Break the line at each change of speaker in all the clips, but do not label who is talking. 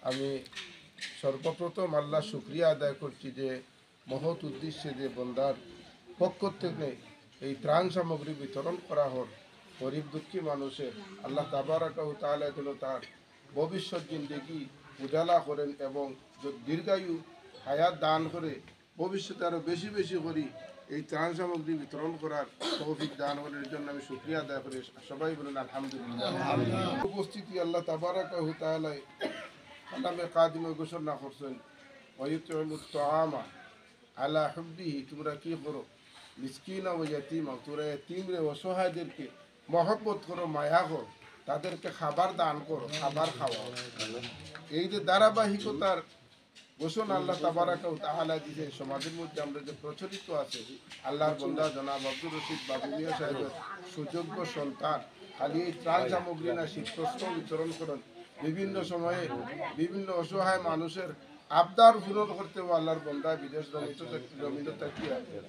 আমি সর্বপ্রথম আল্লাহ শুক্রিয়া আদায় করছি যে মহৎ উদ্দেশ্যে যে বন্দার পক্ষ থেকে এই ত্রাণ সামগ্রী বিতরণ করা হল গরিব দুঃখী মানুষের। আল্লাহ তাবারাকা ওয়া তাআলা যেন তার ভবিষ্যৎ জিন্দেগি উজালা করেন এবং দীর্ঘায়ু হায়াত দান করে ভবিষ্যতে আরও বেশি বেশি করি এই ত্রাণ সামগ্রী বিতরণ করার তৌফিক দান করার জন্য আমি শুকরিয়া আদায় করি। সবাই বলেন আলহামদুলিল্লাহ। উপস্থিতি আল্লাহ তাবারাকা ওয়া তাআলা কালামে কাদিমে ঘোষণা করছেন, ওয়ায়ুতিমুত তাআমা আলা হুব্বিহি, তোমরা কি করো, মিসকিনা ও ইয়াতীমা, তোমরা ইয়াতীমরে অসহায়দেরকে মহব্বত করো, মায়া করো, তাদেরকে খাবার দান করো, খাবার খাওয়াও। এই যে ধারাবাহিকতার ঘোষণা আল্লাহ তাবারাকা ওয়া তাআলা দিয়েছেন, সমাজের মধ্যে আমরা যে প্রচলিত আছে, আল্লাহর বন্দা জনাব আব্দুর রশিদ বাবু মিয়া সাহেবের সুযোগ্য সন্তান খালি এই ত্রাণ সামগ্রী না শীতবস্ত্র বিতরণ করেন, বিভিন্ন সময়ে বিভিন্ন অসহায় মানুষের আবদার পূরণ করতেও আল্লাহর বন্দা বিদেশ জমিত থেকে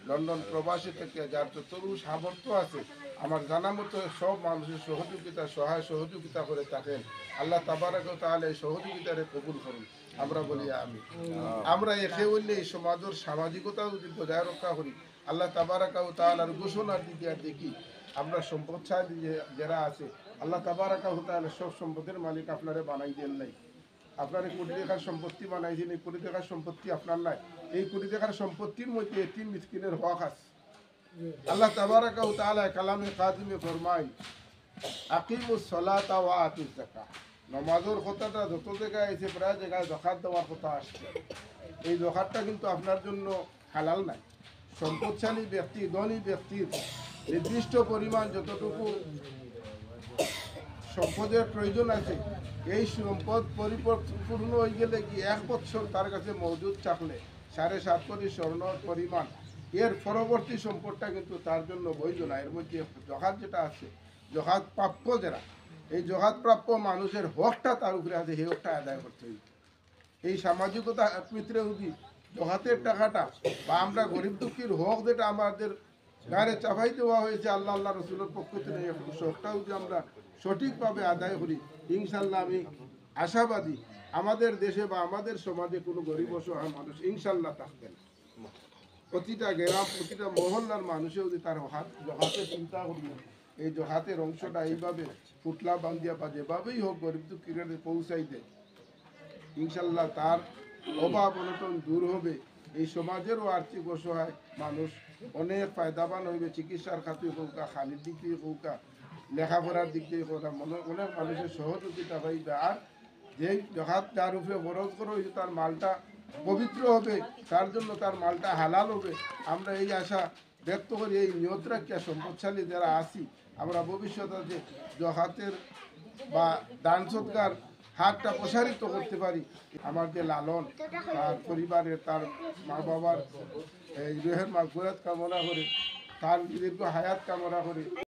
লন্ডন প্রবাসী থেকে যার যতটুকু সামর্থ্য আছে আমার জানা মতো সব মানুষের সহযোগিতা সহায় সহযোগিতা করে থাকেন। আল্লাহ তাবারাকা ওয়া তাআলা এই সহযোগিতারে কবুল করুন। আমরা বলি আমি আমরা একে অন্য এই সমাজের সামাজিকতা যদি বজায় রক্ষা করি, আল্লাহ তাবারাকা ওয়া তাআলার ঘোষণার দিকে দেখি আমরা সম্পদশালী যারা আছে, আল্লাহ তাবারাকা ওয়া তাআলা সব সম্পদের মালিক আপনারে বানাই দেন নাই। আপনার কোটি টাকার সম্পত্তি বানাইছেন, এই কোটি টাকার সম্পত্তি আপনার নাই। এই কোটি টাকার সম্পত্তির মধ্যে এতিম মিসকিনের হক আছে। আল্লাহ তাবারাকা ওয়া তাআলা কালামে কাদিমে ফরমায়, আকিমুস সালাতা ওয়া আতুজ যাকাত। নামাজের কথাটা যত জায়গায় আছে প্রায় জায়গায় যাকাত দেওয়ার কথা আসছে। এই যাকাতটা কিন্তু আপনার জন্য হালাল নাই। সম্পদশালী ব্যক্তি ধনী ব্যক্তির নির্দিষ্ট পরিমাণ যতটুকু সম্পদের প্রয়োজন আছে, এই সম্পদ পরিপূর্ণ হয়ে গেলে কি 1 বছর তার কাছে মজুদ থাকলে 7.5 কোটি স্বর্ণর পরিমাণ, এর পরবর্তী সম্পদটা কিন্তু তার জন্য বৈধ না। এর মধ্যে জকাত যেটা আছে, জকাত প্রাপ্য যারা, এই জকাত প্রাপ্য মানুষের হকটা তার উপরে আছে, সেই হকটা আদায় করতে হবে। এই সামাজিকতা ভিতরে যদি জকাতের টাকাটা বা আমরা গরিব দুঃখীর হক যেটা আমাদের গায়ে চাপাই দেওয়া হয়েছে আল্লাহ আল্লাহ রসুলের পক্ষ থেকে, হকটা যদি আমরা সঠিকভাবে আদায় করি, ইনশাল্লাহ আমি আশাবাদী আমাদের দেশে বা আমাদের সমাজে কোনো গরিব অসহায় মানুষ ইনশাল্লাহ থাকবে না। প্রতিটা গ্রাম প্রতিটা মহল্লার মানুষেও যদি তার জহাতে চিন্তা করি, এই জহাতের অংশটা এইভাবে পুতলা বান্ধিয়া বা যেভাবেই হোক গরিব দুঃখীরা পৌঁছাই দেয়, ইনশাল্লাহ তার অভাব অনটন দূর হবে। এই সমাজেরও আর্থিক অসহায় মানুষ অনেক ফায়দাবান হইবে, চিকিৎসার খাতে হোক, খালির দিক দিয়ে হোক, লেখাপড়ার দিক দিয়ে হোক, অনেক মানুষের সহযোগিতা পাইবে। আর যেই জকাত যার উপরে খরচ করা হয়েছে তার মালটা পবিত্র হবে, তার জন্য তার মালটা হালাল হবে। আমরা এই আশা ব্যক্ত করি, এই নিয়ত রাখিয়া সম্পদশালী যারা আছি আমরা ভবিষ্যতে যে জকাতের বা দান সৎকার হাতটা প্রসারিত করতে পারি। আমার যে লালন তার পরিবারের তার মা বাবার এই রুহের মাগফিরাত কামনা করে, তার দীর্ঘ হায়াত কামনা করে।